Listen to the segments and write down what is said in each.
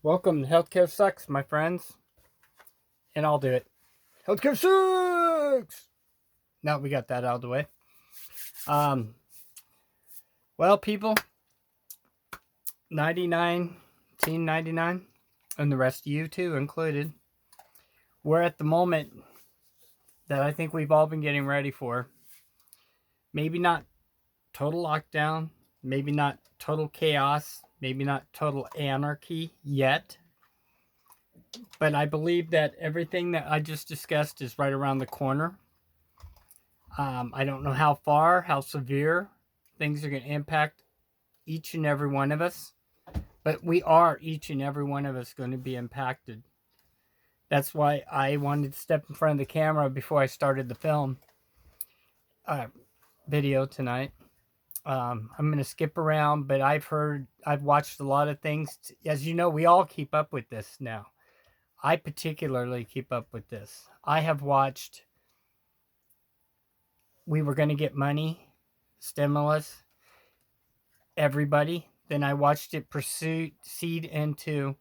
Welcome to Healthcare Sucks, my friends. And I'll do it. Healthcare sucks! Now we got that out of the way. Um, well, people, 1999, and the rest of you too included, we're at the moment that I think we've all been getting ready for. Maybe not total lockdown, maybe not total chaos, maybe not total anarchy yet. But I believe that everything that I just discussed is right around the corner. I don't know how far, how severe things are going to impact each and every one of us, but we are each and every one of us going to be impacted. That's why I wanted to step in front of the camera before I started the film video tonight. I'm going to skip around, but I've watched a lot of things. As you know, we all keep up with this now. I particularly keep up with this. I have watched We Were Going to Get Money, stimulus, everybody. Then I watched it proceed into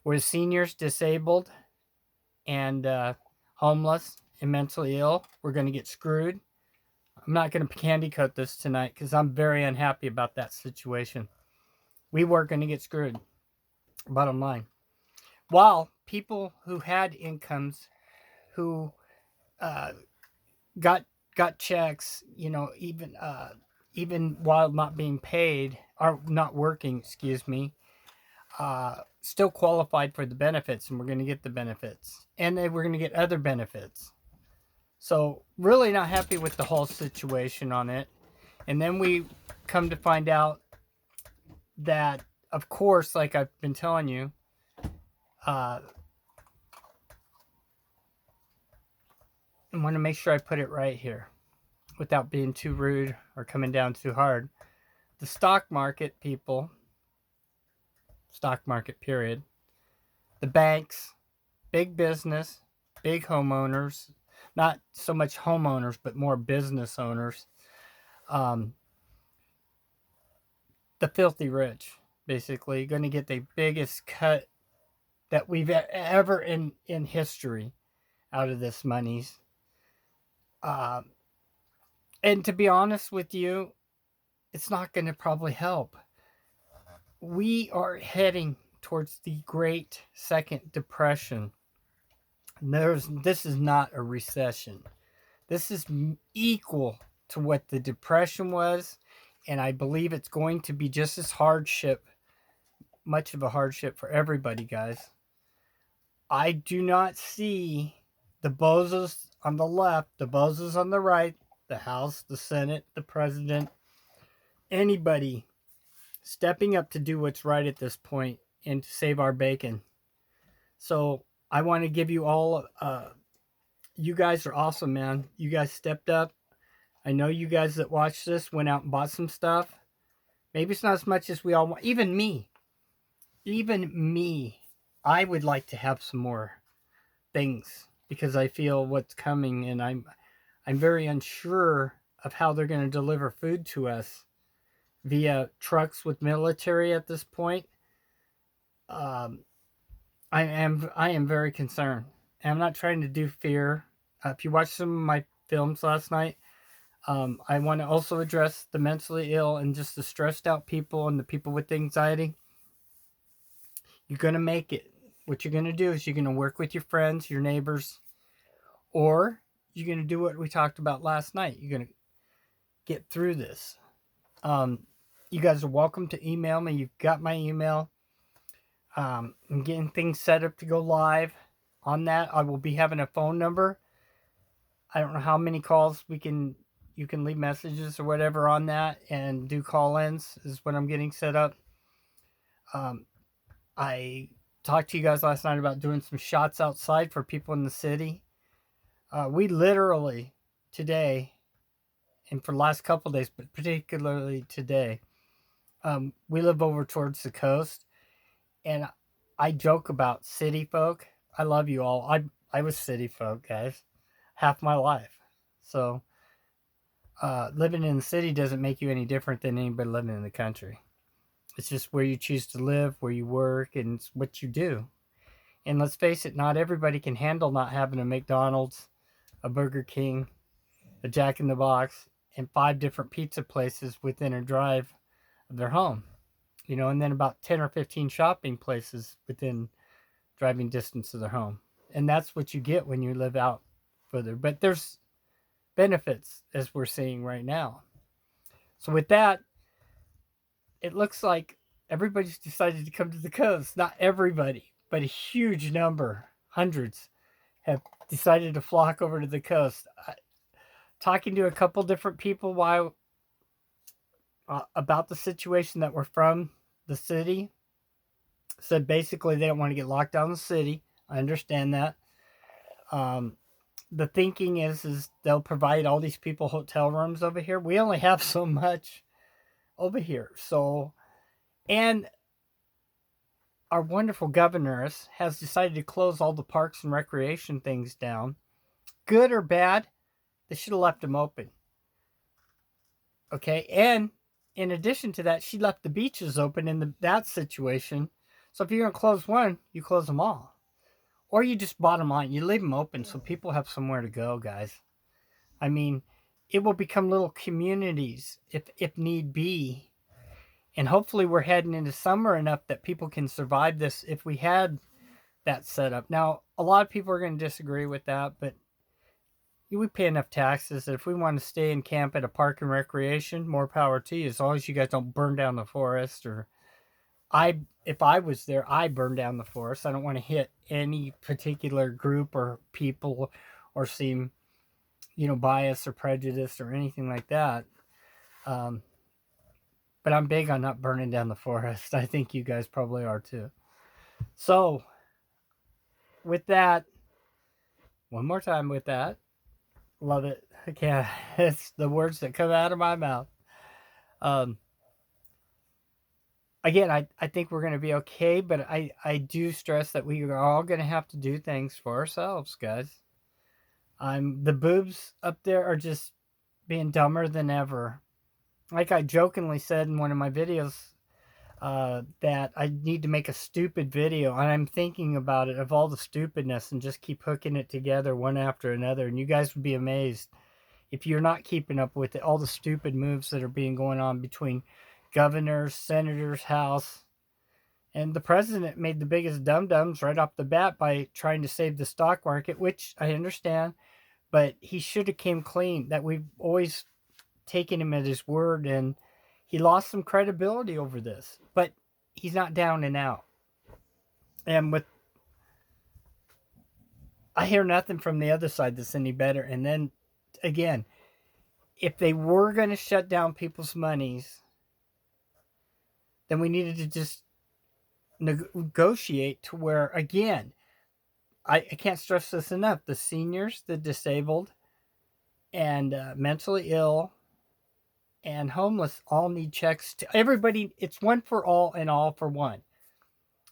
were seniors, disabled, and homeless and mentally ill. We're going to get screwed. I'm not going to candy coat this tonight because I'm very unhappy about that situation. We were going to get screwed. Bottom line. While people who had incomes, who got checks, even while not being paid or not working, excuse me, still qualified for the benefits, and we're going to get the benefits, and then we're going to get other benefits. So really not happy with the whole situation on it. And then we come to find out that, of course, like I've been telling you, I want to make sure I put it right here without being too rude or coming down too hard. The stock market, people, stock market period, the banks, big business, big homeowners, not so much homeowners, but more business owners, the filthy rich, basically, going to get the biggest cut that we've ever in history out of this monies. And to be honest with you, it's not going to probably help. We are heading towards the Great Second Depression. This is not a recession. This is equal to what the Depression was, and I believe it's going to be just as much of a hardship for everybody, guys. I do not see the bozos on the left, the bozos on the right, the House, the Senate, the President, anybody stepping up to do what's right at this point and to save our bacon. So I want to give you all, you guys are awesome, man. You guys stepped up. I know you guys that watched this went out and bought some stuff. Maybe it's not as much as we all want. Even me, I would like to have some more things because I feel what's coming, and I'm very unsure of how they're going to deliver food to us via trucks with military at this point. I am very concerned. And I'm not trying to do fear. If you watched some of my films last night, I want to also address the mentally ill and just the stressed out people and the people with anxiety. You're going to make it. What you're going to do is you're going to work with your friends, your neighbors, or you're going to do what we talked about last night. You're going to get through this. You guys are welcome to email me. You've got my email. I'm getting things set up to go live. On that, I will be having a phone number. I don't know how many calls you can leave messages or whatever on that and do call-ins is what I'm getting set up. I talked to you guys last night about doing some shots outside for people in the city. We literally today, and for the last couple of days, but particularly today, we live over towards the coast, and I joke about city folk. I love you all. I was city folk, guys, half my life. So living in the city doesn't make you any different than anybody living in the country. It's just where you choose to live, where you work, and it's what you do. And let's face it, not everybody can handle not having a McDonald's, a Burger King, a Jack in the Box, and 5 different pizza places within a drive of their home. And then about 10 or 15 shopping places within driving distance of their home. And that's what you get when you live out further. But there's benefits, as we're seeing right now. So with that, it looks like everybody's decided to come to the coast. Not everybody, but a huge number, hundreds, have decided to flock over to the coast. Talking to a couple different people about the situation that we're from the city, said basically they don't want to get locked down in the city. I understand that. The thinking is they'll provide all these people hotel rooms over here. We only have so much over here. So, and our wonderful governor has decided to close all the parks and recreation things down. Good or bad, they should have left them open. Okay, and in addition to that, she left the beaches open in that situation. So if you're going to close one, you close them all. Or you just bottom line, you leave them open so people have somewhere to go, guys. I mean, it will become little communities if need be. And hopefully we're heading into summer enough that people can survive this if we had that set up. Now, a lot of people are going to disagree with that, but we pay enough taxes that if we want to stay and camp at a park and recreation, more power to you, as long as you guys don't burn down the forest. Or if I was there, I burn down the forest. I don't want to hit any particular group or people or seem, biased or prejudiced or anything like that. But I'm big on not burning down the forest. I think you guys probably are too. So, with that, one more time with that. Love it. I can't. It's the words that come out of my mouth. Again, I think we're going to be okay, but I do stress that we are all going to have to do things for ourselves, guys. The boobs up there are just being dumber than ever. Like I jokingly said in one of my videos, that I need to make a stupid video, and I'm thinking about it, of all the stupidness, and just keep hooking it together one after another. And you guys would be amazed if you're not keeping up with it, all the stupid moves that are being going on between governors, senators, House, and the president made the biggest dum-dums right off the bat by trying to save the stock market, which I understand, but he should have came clean. That we've always taken him at his word, and he lost some credibility over this, but he's not down and out. And I hear nothing from the other side that's any better. And then again, if they were going to shut down people's monies, then we needed to just negotiate to where, again, I can't stress this enough, the seniors, the disabled, and mentally ill, and homeless all need checks. To everybody, it's one for all and all for one.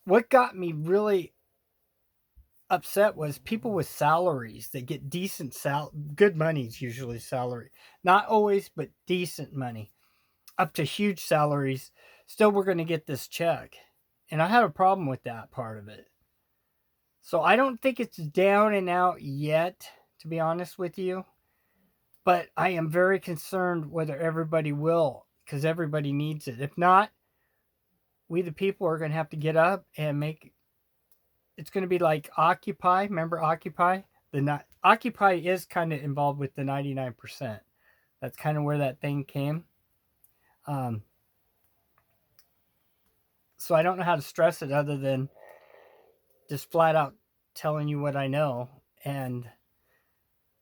What got me really upset was people with salaries that get decent good money's usually salary. Not always, but decent money. Up to huge salaries. Still, we're going to get this check. And I have a problem with that part of it. So I don't think it's down and out yet, to be honest with you. But I am very concerned whether everybody will, because everybody needs it. If not, we the people are going to have to get up and make. It's going to be like Occupy. Remember Occupy? Occupy is kind of involved with the 99%. That's kind of where that thing came. So I don't know how to stress it other than just flat out telling you what I know. And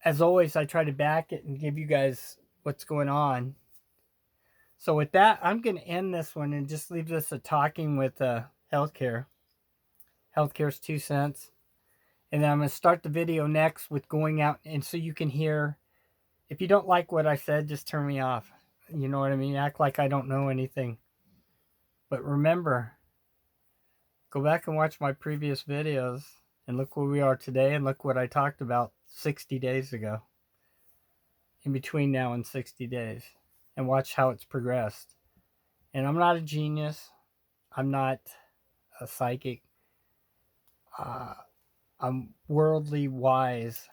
as always, I try to back it and give you guys what's going on. So with that, I'm going to end this one and just leave this a talking with healthcare. Healthcare's 2 cents. And then I'm going to start the video next with going out, and so you can hear. If you don't like what I said, just turn me off. You know what I mean? Act like I don't know anything. But remember, go back and watch my previous videos and look where we are today, and look what I talked about 60 days ago. In between now and 60 days. And watch how it's progressed. And I'm not a genius. I'm not a psychic. I'm worldly wise,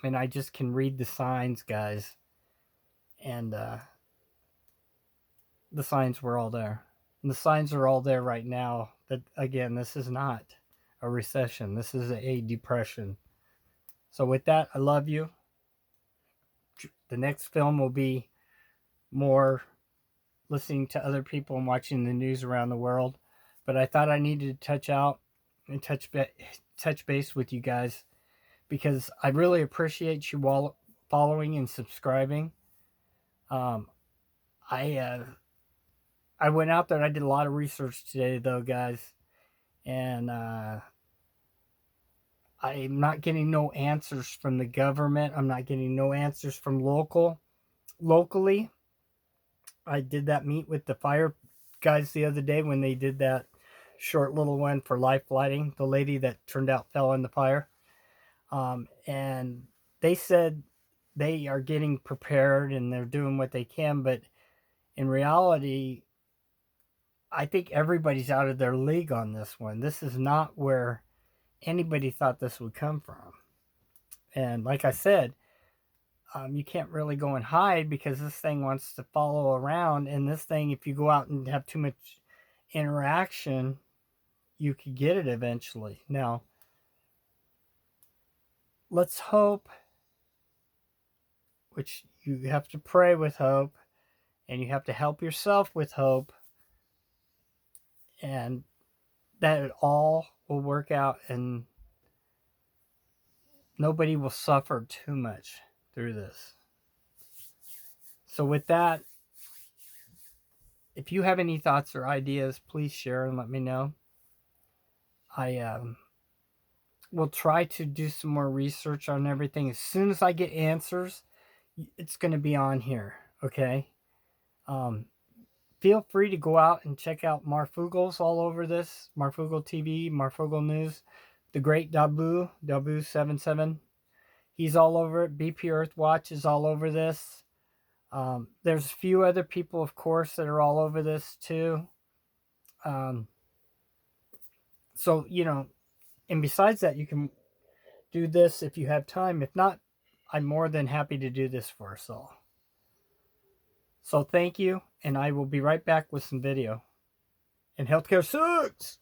and I just can read the signs, guys. And the signs were all there. And the signs are all there right now. That, again, this is not a recession. This is a depression. So with that, I love you. The next film will be more listening to other people and watching the news around the world. But I thought I needed to touch out and touch base with you guys, because I really appreciate you all following and subscribing. Um, I went out there and I did a lot of research today, though, guys, and I'm not getting no answers from the government. I'm not getting no answers from locally. I did that meet with the fire guys the other day when they did that short little one for life lighting. The lady that turned out fell in the fire, and they said they are getting prepared and they're doing what they can, but in reality, I think everybody's out of their league on this one. This is not where anybody thought this would come from. And like I said, you can't really go and hide, because this thing wants to follow around. And this thing, if you go out and have too much interaction, you could get it eventually. Now, let's hope, which you have to pray with hope, and you have to help yourself with hope, and that it all will work out and nobody will suffer too much through this. So with that, if you have any thoughts or ideas, please share and let me know. I will try to do some more research on everything. As soon as I get answers, it's going to be on here, okay? Feel free to go out and check out Marfugals all over this. Marfugal TV, Marfugal News. The great Dabu77. He's all over it. BP Earthwatch is all over this. There's a few other people, of course, that are all over this too. So, and besides that, you can do this if you have time. If not, I'm more than happy to do this for us all. So thank you, and I will be right back with some video. And healthcare sucks!